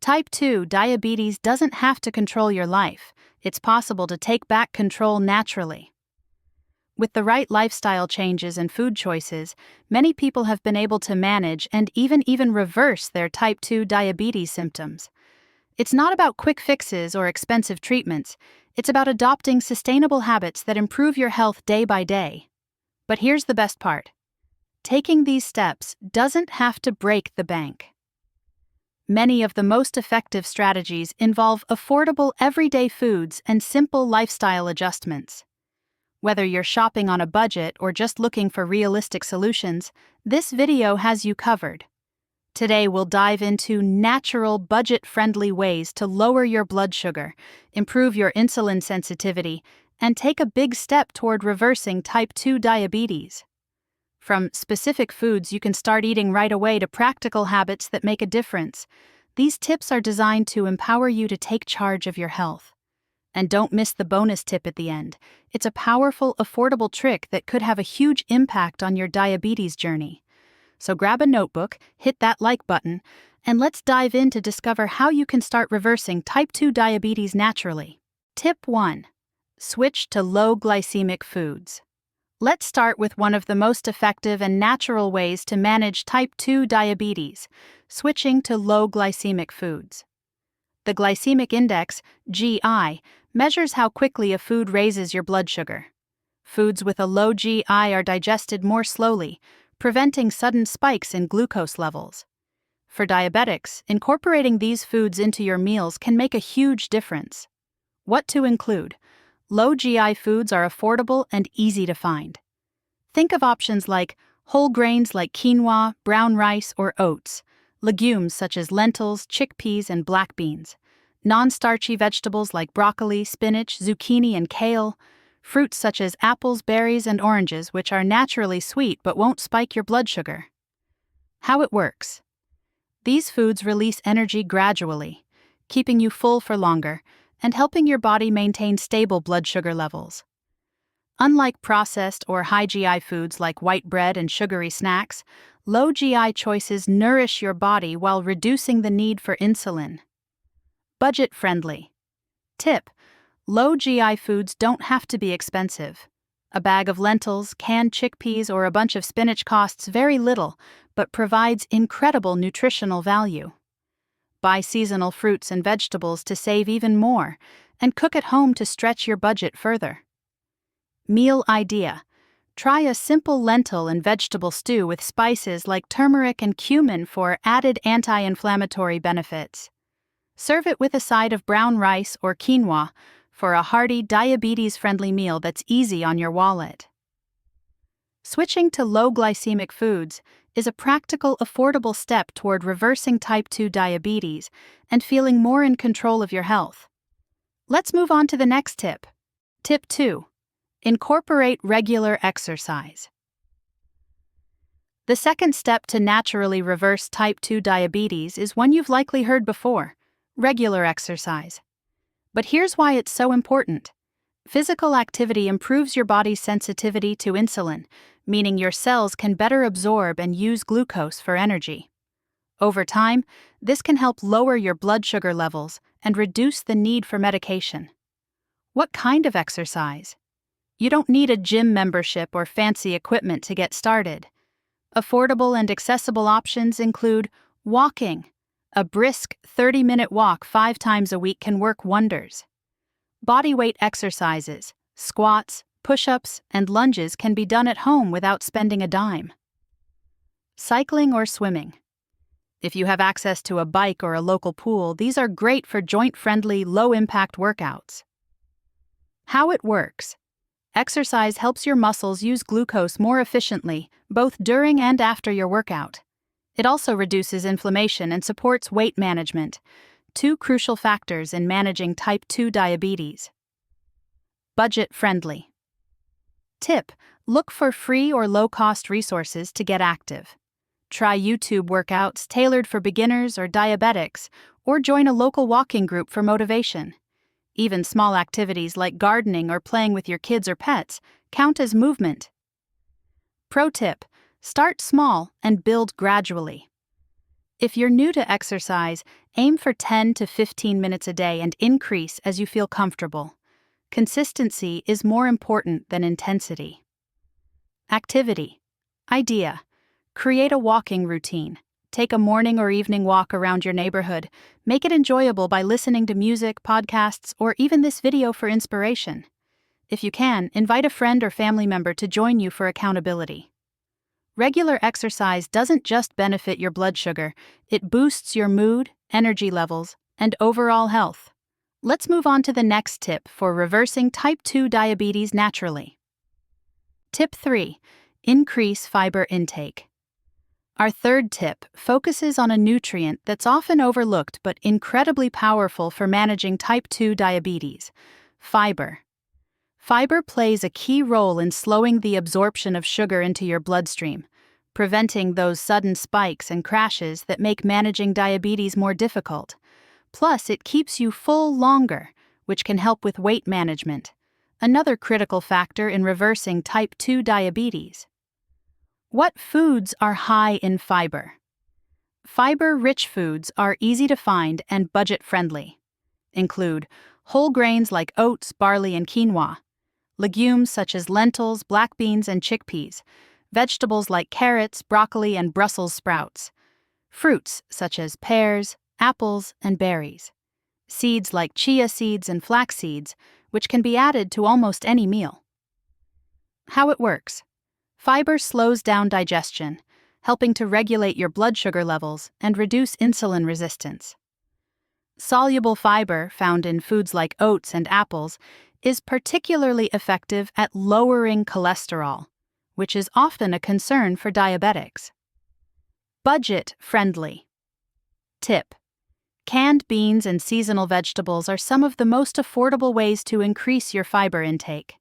Type 2 diabetes doesn't have to control your life. It's possible to take back control naturally. With the right lifestyle changes and food choices, many people have been able to manage and even reverse their type 2 diabetes symptoms. It's not about quick fixes or expensive treatments. It's about adopting sustainable habits that improve your health day by day. But here's the best part. Taking these steps doesn't have to break the bank. Many of the most effective strategies involve affordable everyday foods and simple lifestyle adjustments. Whether you're shopping on a budget or just looking for realistic solutions, this video has you covered. Today we'll dive into natural, budget-friendly ways to lower your blood sugar, improve your insulin sensitivity, and take a big step toward reversing type 2 diabetes. From specific foods you can start eating right away to practical habits that make a difference, these tips are designed to empower you to take charge of your health. And don't miss the bonus tip at the end. It's a powerful, affordable trick that could have a huge impact on your diabetes journey. So grab a notebook, hit that like button, and let's dive in to discover how you can start reversing type 2 diabetes naturally. Tip 1. Switch to low-glycemic foods. Let's start with one of the most effective and natural ways to manage type 2 diabetes, switching to low-glycemic foods. The glycemic index, GI, measures how quickly a food raises your blood sugar. Foods with a low GI are digested more slowly, preventing sudden spikes in glucose levels. For diabetics, incorporating these foods into your meals can make a huge difference. What to include? Low GI foods are affordable and easy to find. Think of options like whole grains like quinoa, brown rice, or oats, legumes such as lentils, chickpeas, and black beans, non-starchy vegetables like broccoli, spinach, zucchini, and kale, fruits such as apples, berries, and oranges, which are naturally sweet but won't spike your blood sugar. How it works. These foods release energy gradually, keeping you full for longer and helping your body maintain stable blood sugar levels. Unlike processed or high GI foods like white bread and sugary snacks, low GI choices nourish your body while reducing the need for insulin. Budget-friendly. Tip: low GI foods don't have to be expensive. A bag of lentils, canned chickpeas, or a bunch of spinach costs very little, but provides incredible nutritional value. Buy seasonal fruits and vegetables to save even more, and cook at home to stretch your budget further. Meal idea: try a simple lentil and vegetable stew with spices like turmeric and cumin for added anti-inflammatory benefits. Serve it with a side of brown rice or quinoa for a hearty, diabetes-friendly meal that's easy on your wallet. Switching to low-glycemic foods is a practical, affordable step toward reversing type 2 diabetes and feeling more in control of your health. Let's move on to the next tip. Tip 2. Incorporate regular exercise. The second step to naturally reverse type 2 diabetes is one you've likely heard before: regular exercise. But here's why it's so important. Physical activity improves your body's sensitivity to insulin, meaning your cells can better absorb and use glucose for energy. Over time, this can help lower your blood sugar levels and reduce the need for medication. What kind of exercise? You don't need a gym membership or fancy equipment to get started. Affordable and accessible options include walking. A brisk 30-minute walk 5 times a week can work wonders. Bodyweight exercises, squats, push-ups, and lunges can be done at home without spending a dime. Cycling or swimming. If you have access to a bike or a local pool, these are great for joint-friendly, low-impact workouts. How it works. Exercise helps your muscles use glucose more efficiently, both during and after your workout. It also reduces inflammation and supports weight management, 2 crucial factors in managing type 2 diabetes. Budget-friendly. Tip: look for free or low-cost resources to get active. Try YouTube workouts tailored for beginners or diabetics, or join a local walking group for motivation. Even small activities like gardening or playing with your kids or pets count as movement. Pro tip: start small and build gradually. If you're new to exercise, Aim for 10 to 15 minutes a day and increase as you feel comfortable. Consistency is more important than intensity. Activity. Idea. Create a walking routine. Take a morning or evening walk around your neighborhood. Make it enjoyable by listening to music, podcasts, or even this video for inspiration. If you can, invite a friend or family member to join you for accountability. Regular exercise doesn't just benefit your blood sugar, it boosts your mood, energy levels, and overall health. Let's move on to the next tip for reversing type 2 diabetes naturally. Tip 3. Increase fiber intake. Our third tip focuses on a nutrient that's often overlooked but incredibly powerful for managing type 2 diabetes: fiber. Fiber plays a key role in slowing the absorption of sugar into your bloodstream, preventing those sudden spikes and crashes that make managing diabetes more difficult. Plus, it keeps you full longer, which can help with weight management, another critical factor in reversing type 2 diabetes. What foods are high in fiber? Fiber-rich foods are easy to find and budget-friendly. Include whole grains like oats, barley, and quinoa, legumes such as lentils, black beans, and chickpeas, vegetables like carrots, broccoli, and Brussels sprouts, fruits such as pears, apples, and berries, seeds like chia seeds and flax seeds, which can be added to almost any meal. How it works. Fiber slows down digestion, helping to regulate your blood sugar levels and reduce insulin resistance. Soluble fiber, found in foods like oats and apples, is particularly effective at lowering cholesterol, which is often a concern for diabetics. Budget-friendly. Tip. Canned beans and seasonal vegetables are some of the most affordable ways to increase your fiber intake.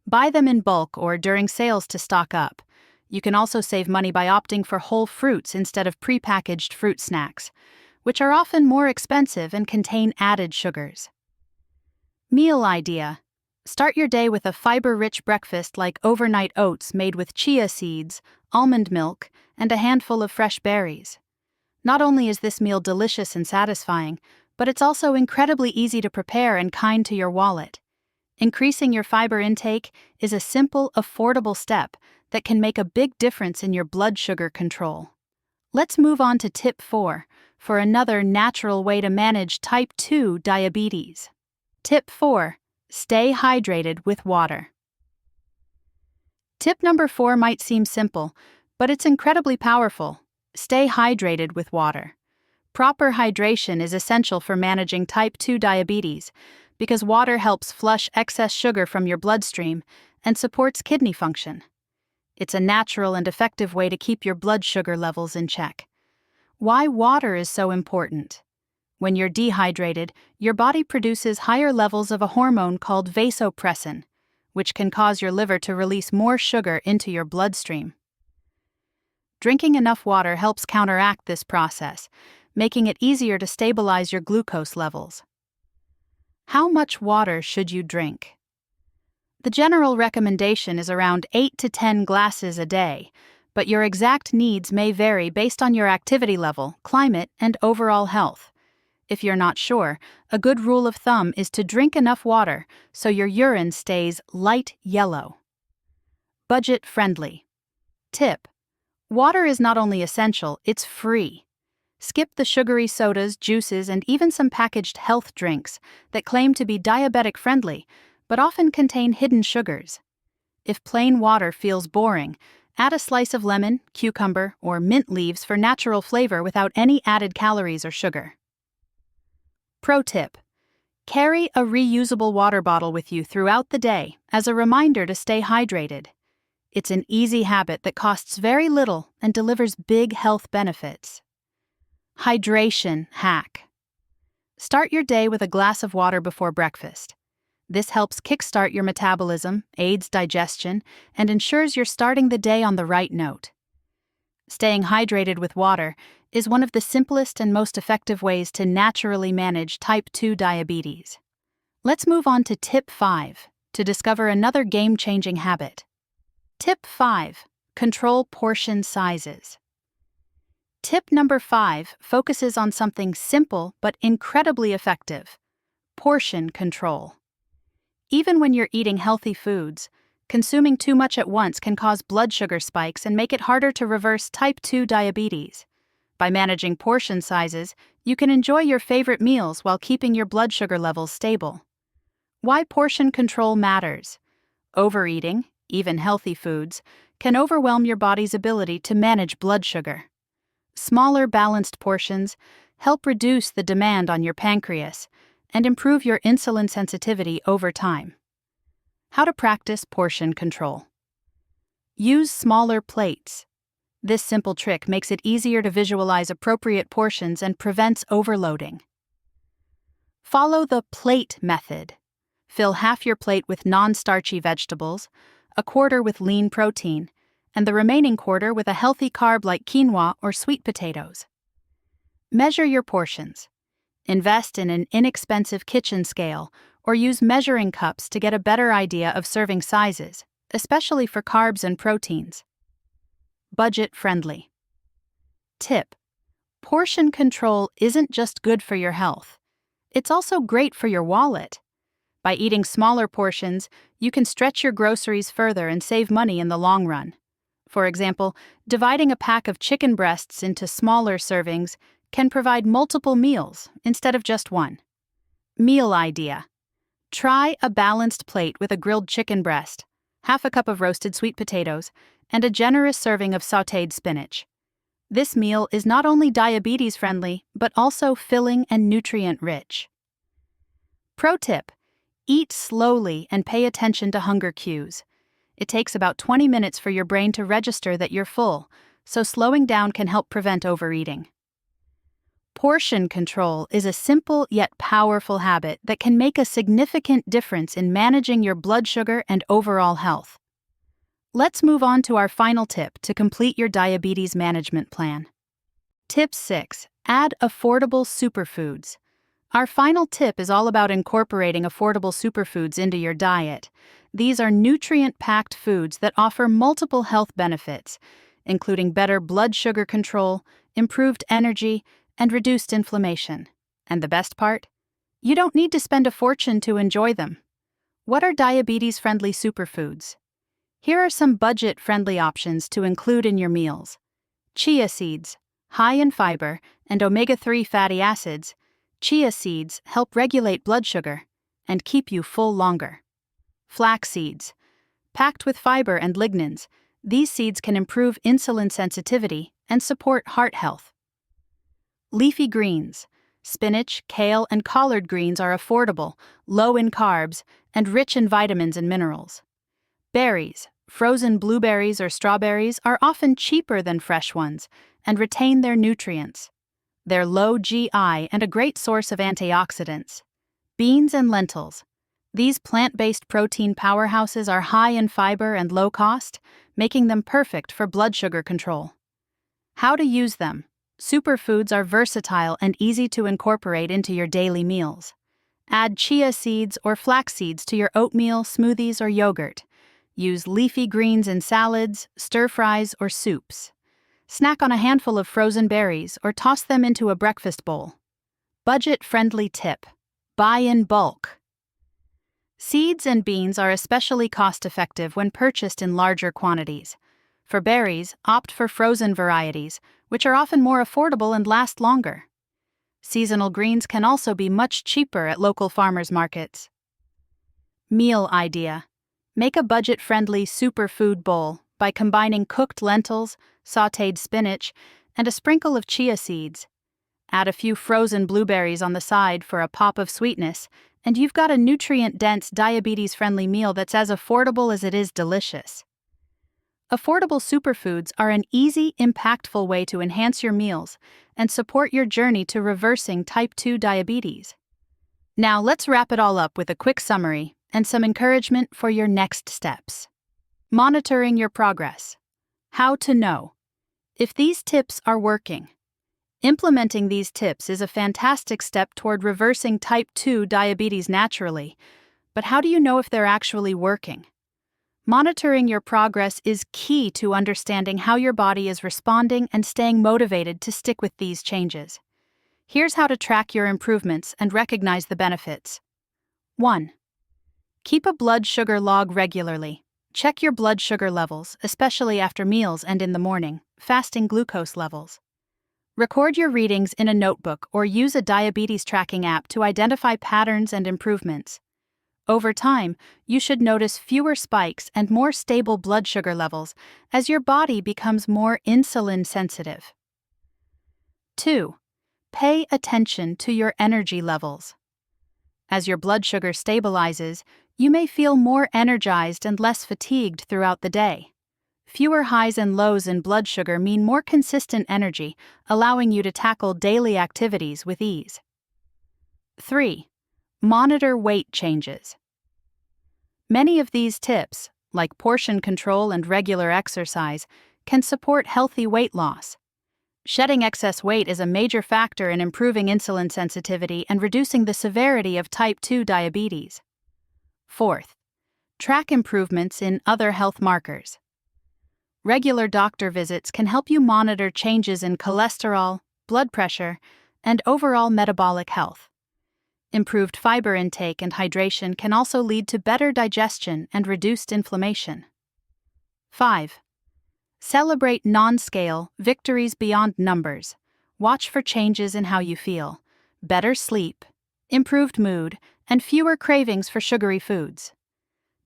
Buy them in bulk or during sales to stock up. You can also save money by opting for whole fruits instead of prepackaged fruit snacks, which are often more expensive and contain added sugars. Meal idea. Start your day with a fiber-rich breakfast like overnight oats made with chia seeds, almond milk, and a handful of fresh berries. Not only is this meal delicious and satisfying, but it's also incredibly easy to prepare and kind to your wallet. Increasing your fiber intake is a simple, affordable step that can make a big difference in your blood sugar control. Let's move on to tip 4 for another natural way to manage type 2 diabetes. Tip 4. Stay hydrated with water. Tip number 4 might seem simple, but it's incredibly powerful. Stay hydrated with water. Proper hydration is essential for managing type 2 diabetes because water helps flush excess sugar from your bloodstream and supports kidney function. It's a natural and effective way to keep your blood sugar levels in check. Why water is so important? When you're dehydrated, your body produces higher levels of a hormone called vasopressin, which can cause your liver to release more sugar into your bloodstream. Drinking enough water helps counteract this process, making it easier to stabilize your glucose levels. How much water should you drink? The general recommendation is around 8 to 10 glasses a day, but your exact needs may vary based on your activity level, climate, and overall health. If you're not sure, a good rule of thumb is to drink enough water so your urine stays light yellow. Budget-friendly. Tip. Water is not only essential, it's free. Skip the sugary sodas, juices, and even some packaged health drinks that claim to be diabetic-friendly, but often contain hidden sugars. If plain water feels boring, add a slice of lemon, cucumber, or mint leaves for natural flavor without any added calories or sugar. Pro tip. Carry a reusable water bottle with you throughout the day as a reminder to stay hydrated. It's an easy habit that costs very little and delivers big health benefits. Hydration hack. Start your day with a glass of water before breakfast. This helps kickstart your metabolism, aids digestion, and ensures you're starting the day on the right note. Staying hydrated with water is one of the simplest and most effective ways to naturally manage type 2 diabetes. Let's move on to tip 5 to discover another game-changing habit. Tip 5. Control portion sizes. Tip number 5 focuses on something simple but incredibly effective: portion control. Even when you're eating healthy foods, consuming too much at once can cause blood sugar spikes and make it harder to reverse type 2 diabetes. By managing portion sizes, you can enjoy your favorite meals while keeping your blood sugar levels stable. Why portion control matters. Overeating, even healthy foods, can overwhelm your body's ability to manage blood sugar. Smaller, balanced portions help reduce the demand on your pancreas and improve your insulin sensitivity over time. How to practice portion control. Use smaller plates. This simple trick makes it easier to visualize appropriate portions and prevents overloading. Follow the plate method. Fill half your plate with non-starchy vegetables, a quarter with lean protein, and the remaining quarter with a healthy carb like quinoa or sweet potatoes. Measure your portions. Invest in an inexpensive kitchen scale or use measuring cups to get a better idea of serving sizes, especially for carbs and proteins. Budget-friendly. Tip: portion control isn't just good for your health. It's also great for your wallet. By eating smaller portions, you can stretch your groceries further and save money in the long run. For example, dividing a pack of chicken breasts into smaller servings can provide multiple meals instead of just one. Meal idea: try a balanced plate with a grilled chicken breast, half a cup of roasted sweet potatoes, and a generous serving of sautéed spinach. This meal is not only diabetes-friendly, but also filling and nutrient-rich. Pro tip: eat slowly and pay attention to hunger cues. It takes about 20 minutes for your brain to register that you're full, so slowing down can help prevent overeating. Portion control is a simple yet powerful habit that can make a significant difference in managing your blood sugar and overall health. Let's move on to our final tip to complete your diabetes management plan. Tip 6. Add affordable superfoods. Our final tip is all about incorporating affordable superfoods into your diet. These are nutrient-packed foods that offer multiple health benefits, including better blood sugar control, improved energy, and reduced inflammation. And the best part? You don't need to spend a fortune to enjoy them. What are diabetes-friendly superfoods? Here are some budget-friendly options to include in your meals. Chia seeds, high in fiber and omega-3 fatty acids. Chia seeds help regulate blood sugar and keep you full longer. Flax seeds, packed with fiber and lignans, these seeds can improve insulin sensitivity and support heart health. Leafy greens, spinach, kale, and collard greens are affordable, low in carbs, and rich in vitamins and minerals. Berries, frozen blueberries or strawberries, are often cheaper than fresh ones and retain their nutrients. They're low GI and a great source of antioxidants. Beans and lentils. These plant-based protein powerhouses are high in fiber and low cost, making them perfect for blood sugar control. How to use them. Superfoods are versatile and easy to incorporate into your daily meals. Add chia seeds or flax seeds to your oatmeal, smoothies, or yogurt. Use leafy greens in salads, stir-fries, or soups. Snack on a handful of frozen berries or toss them into a breakfast bowl. Budget-friendly tip: buy in bulk. Seeds and beans are especially cost-effective when purchased in larger quantities. For berries, opt for frozen varieties, which are often more affordable and last longer. Seasonal greens can also be much cheaper at local farmers markets. Meal idea: make a budget-friendly superfood bowl by combining cooked lentils, sautéed spinach, and a sprinkle of chia seeds. Add a few frozen blueberries on the side for a pop of sweetness, and you've got a nutrient-dense, diabetes-friendly meal that's as affordable as it is delicious. Affordable superfoods are an easy, impactful way to enhance your meals and support your journey to reversing type 2 diabetes. Now let's wrap it all up with a quick summary and some encouragement for your next steps. Monitoring your progress. How to know if these tips are working. Implementing these tips is a fantastic step toward reversing type 2 diabetes naturally, but how do you know if they're actually working? Monitoring your progress is key to understanding how your body is responding and staying motivated to stick with these changes. Here's how to track your improvements and recognize the benefits. 1. Keep a blood sugar log regularly. Check your blood sugar levels, especially after meals and in the morning, fasting glucose levels. Record your readings in a notebook or use a diabetes tracking app to identify patterns and improvements. Over time, you should notice fewer spikes and more stable blood sugar levels as your body becomes more insulin sensitive. 2. Pay attention to your energy levels. As your blood sugar stabilizes, you may feel more energized and less fatigued throughout the day. Fewer highs and lows in blood sugar mean more consistent energy, allowing you to tackle daily activities with ease. 3. Monitor weight changes. Many of these tips, like portion control and regular exercise, can support healthy weight loss. Shedding excess weight is a major factor in improving insulin sensitivity and reducing the severity of type 2 diabetes. 4th, track improvements in other health markers. Regular doctor visits can help you monitor changes in cholesterol, blood pressure, and overall metabolic health. Improved fiber intake and hydration can also lead to better digestion and reduced inflammation. 5. Celebrate non-scale victories beyond numbers. Watch for changes in how you feel, better sleep, improved mood, and fewer cravings for sugary foods.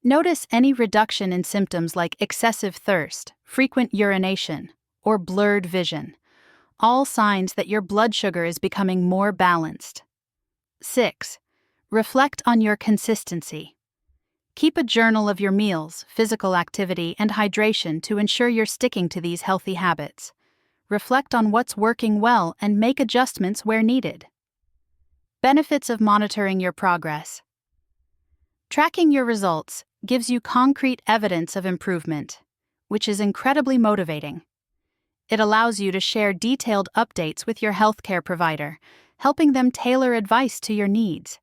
Notice any reduction in symptoms like excessive thirst, frequent urination, or blurred vision, all signs that your blood sugar is becoming more balanced. 6. Reflect on your consistency. Keep a journal of your meals, physical activity, and hydration to ensure you're sticking to these healthy habits. Reflect on what's working well and make adjustments where needed. Benefits of monitoring your progress. Tracking your results gives you concrete evidence of improvement, which is incredibly motivating. It allows you to share detailed updates with your healthcare provider, helping them tailor advice to your needs.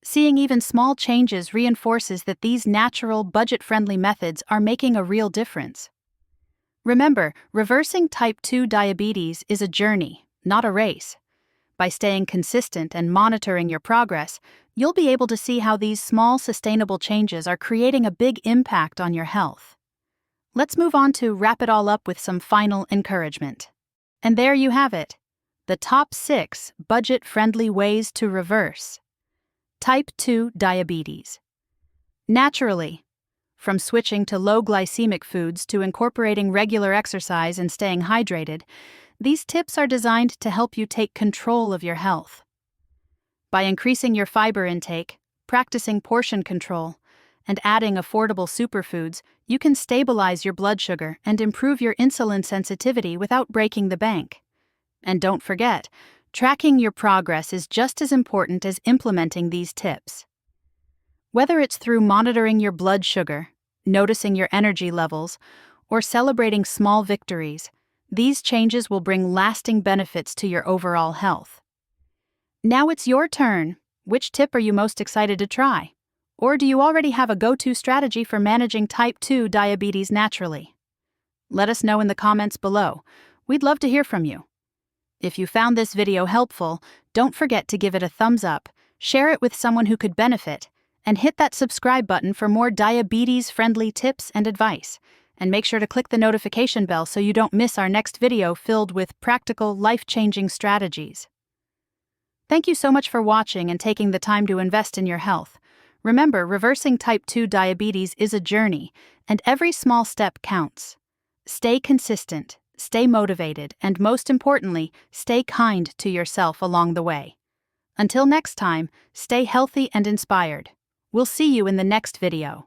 Seeing even small changes reinforces that these natural, budget-friendly methods are making a real difference. Remember, reversing type 2 diabetes is a journey, not a race. By staying consistent and monitoring your progress, you'll be able to see how these small, sustainable changes are creating a big impact on your health. Let's move on to wrap it all up with some final encouragement. And there you have it. The top 6 budget-friendly ways to reverse type 2 diabetes. Naturally, from switching to low-glycemic foods to incorporating regular exercise and staying hydrated, these tips are designed to help you take control of your health. By increasing your fiber intake, practicing portion control, and adding affordable superfoods, you can stabilize your blood sugar and improve your insulin sensitivity without breaking the bank. And don't forget, tracking your progress is just as important as implementing these tips. Whether it's through monitoring your blood sugar, noticing your energy levels, or celebrating small victories, these changes will bring lasting benefits to your overall health. Now it's your turn. Which tip are you most excited to try? Or do you already have a go-to strategy for managing type 2 diabetes naturally? Let us know in the comments below. We'd love to hear from you. If you found this video helpful, don't forget to give it a thumbs up, share it with someone who could benefit, and hit that subscribe button for more diabetes-friendly tips and advice. And make sure to click the notification bell so you don't miss our next video filled with practical, life-changing strategies. Thank you so much for watching and taking the time to invest in your health. Remember, reversing type 2 diabetes is a journey, and every small step counts. Stay consistent, stay motivated, and most importantly, stay kind to yourself along the way. Until next time, stay healthy and inspired. We'll see you in the next video.